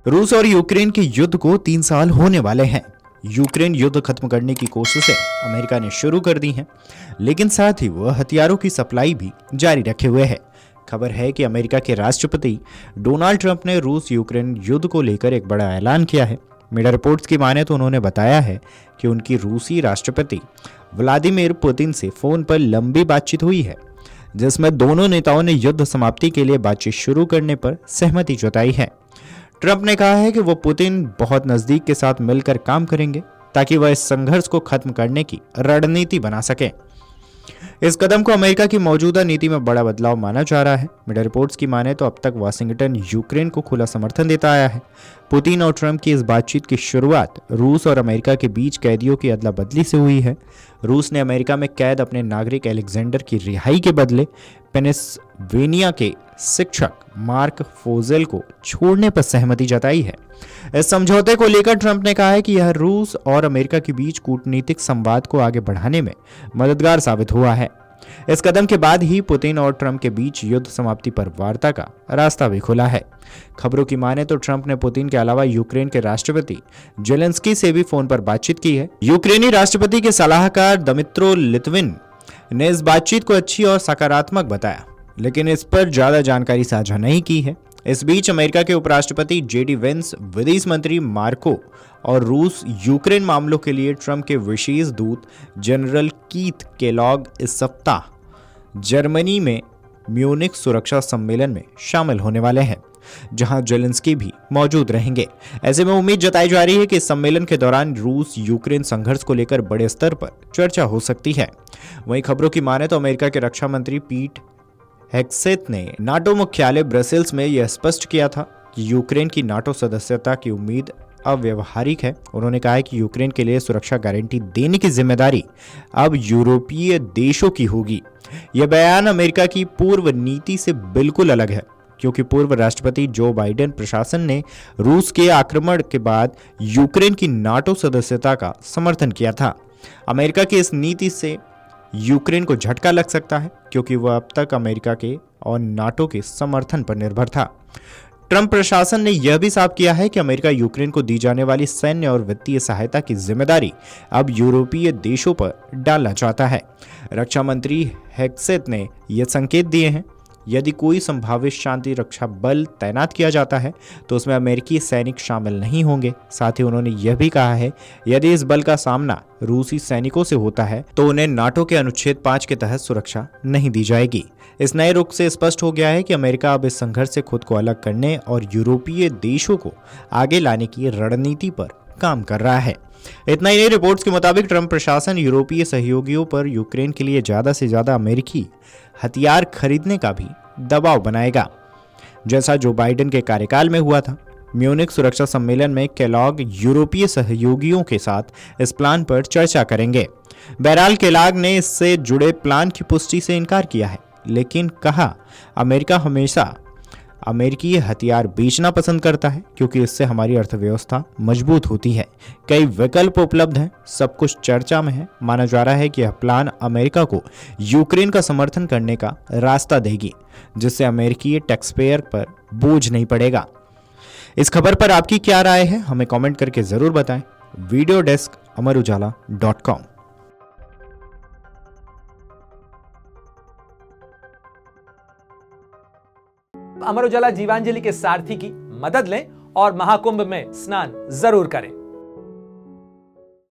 रूस और यूक्रेन के युद्ध को 3 साल होने वाले हैं। यूक्रेन युद्ध खत्म करने की कोशिशें अमेरिका ने शुरू कर दी हैं, लेकिन साथ ही वह हथियारों की सप्लाई भी जारी रखे हुए है। खबर है कि अमेरिका के राष्ट्रपति डोनाल्ड ट्रंप ने रूस यूक्रेन युद्ध को लेकर एक बड़ा ऐलान किया है। मीडिया रिपोर्ट्स की माने तो उन्होंने बताया है कि उनकी रूसी राष्ट्रपति व्लादिमीर पुतिन से फोन पर लंबी बातचीत हुई है, जिसमें दोनों नेताओं ने युद्ध समाप्ति के लिए बातचीत शुरू करने पर सहमति जताई है। ट्रंप ने कहा है कि वो पुतिन बहुत नजदीक के साथ मिलकर काम करेंगे ताकि वह इस संघर्ष को खत्म करने की रणनीति बना सके। इस कदम को अमेरिका की मौजूदा नीति में बड़ा बदलाव माना जा रहा है। मीडिया रिपोर्ट्स की माने तो अब तक वाशिंगटन यूक्रेन को खुला समर्थन देता आया है। पुतिन और ट्रंप की इस बातचीत की शुरुआत रूस और अमेरिका के बीच कैदियों की अदला बदली से हुई है। रूस ने अमेरिका में कैद अपने नागरिक एलेक्जेंडर की रिहाई के बदले पेनिसवेनिया के शिक्षक मार्क फोजेल को छोड़ने पर सहमति जताई है। इस समझौते को लेकर ट्रंप ने कहा है कि यह रूस और अमेरिका के बीच कूटनीतिक संवाद को आगे बढ़ाने में मददगार साबित हुआ है। इस कदम के बाद ही पुतिन और ट्रंप के बीच युद्ध समाप्ति पर वार्ता का रास्ता भी खुला है। खबरों की माने तो ट्रंप ने पुतिन के अलावा यूक्रेन के राष्ट्रपति जेलेंस्की से भी फोन पर बातचीत की है। यूक्रेनी राष्ट्रपति के सलाहकार दमित्रो लित्विन ने इस बातचीत को अच्छी और सकारात्मक बताया, लेकिन इस पर ज्यादा जानकारी साझा नहीं की है। इस बीच अमेरिका के उपराष्ट्रपति जेडी वेंस, विदेश मंत्री मार्को और रूस यूक्रेन मामलों के लिए ट्रंप के विशेष दूत जनरल कीथ केलॉग इस सप्ताह जर्मनी में म्यूनिख सुरक्षा सम्मेलन में शामिल होने वाले हैं, जहां जेलेंस्की भी मौजूद रहेंगे। ऐसे में उम्मीद जताई जा रही है कि इस सम्मेलन के दौरान रूस यूक्रेन संघर्ष को लेकर बड़े स्तर पर चर्चा हो सकती है। वहीं खबरों की माने तो अमेरिका के रक्षा मंत्री पीट हेग्सेथ ने नाटो मुख्यालय ब्रसेल्स में यह स्पष्ट किया था कि यूक्रेन की नाटो सदस्यता की उम्मीद अव्यावहारिक है। उन्होंने कहा है कि यूक्रेन के लिए सुरक्षा गारंटी देने की जिम्मेदारी अब यूरोपीय देशों की होगी। यह बयान अमेरिका की पूर्व नीति से बिल्कुल अलग है, क्योंकि पूर्व राष्ट्रपति जो बाइडेन प्रशासन ने रूस के आक्रमण के बाद यूक्रेन की नाटो सदस्यता का समर्थन किया था। अमेरिका की इस नीति से यूक्रेन को झटका लग सकता है, क्योंकि वह अब तक अमेरिका के और नाटो के समर्थन पर निर्भर था। ट्रंप प्रशासन ने यह भी साफ किया है कि अमेरिका यूक्रेन को दी जाने वाली सैन्य और वित्तीय सहायता की जिम्मेदारी अब यूरोपीय देशों पर डालना चाहता है। रक्षा मंत्री हेग्सेथ ने यह संकेत दिए हैं, यदि कोई संभावित शांति रक्षा बल तैनात किया जाता है तो उसमें अमेरिकी सैनिक शामिल नहीं होंगे। साथ ही उन्होंने यह भी कहा है, यदि इस बल का सामना रूसी सैनिकों से होता है तो उन्हें नाटो के अनुच्छेद 5 के तहत सुरक्षा नहीं दी जाएगी। इस नए रुख से स्पष्ट हो गया है कि अमेरिका अब इस संघर्ष से खुद को अलग करने और यूरोपीय देशों को आगे लाने की रणनीति पर काम कर रहा है। इतना ही नहीं, रिपोर्ट्स के मुताबिक ट्रंप प्रशासन यूरोपीय सहयोगियों पर यूक्रेन के लिए ज्यादा से ज्यादा अमेरिकी हथियार खरीदने का भी दबाव बनाएगा, जैसा जो बाइडेन के कार्यकाल में हुआ था। म्यूनिख सुरक्षा सम्मेलन में केलॉग यूरोपीय सहयोगियों के साथ इस प्लान पर चर्चा करेंगे। बहरहाल केलॉग ने इससे जुड़े प्लान की पुष्टि से इनकार किया है, लेकिन कहा अमेरिका हमेशा अमेरिकी हथियार बेचना पसंद करता है, क्योंकि इससे हमारी अर्थव्यवस्था मजबूत होती है। कई विकल्प उपलब्ध हैं, सब कुछ चर्चा में है। माना जा रहा है कि यह प्लान अमेरिका को यूक्रेन का समर्थन करने का रास्ता देगी, जिससे अमेरिकी टैक्सपेयर पर बोझ नहीं पड़ेगा। इस खबर पर आपकी क्या राय है, हमें कमेंट करके जरूर बताएं। Video desk amarujala.com। Amar Ujala Jeevanjali के सारथी की मदद लें और महाकुंभ में स्नान जरूर करें।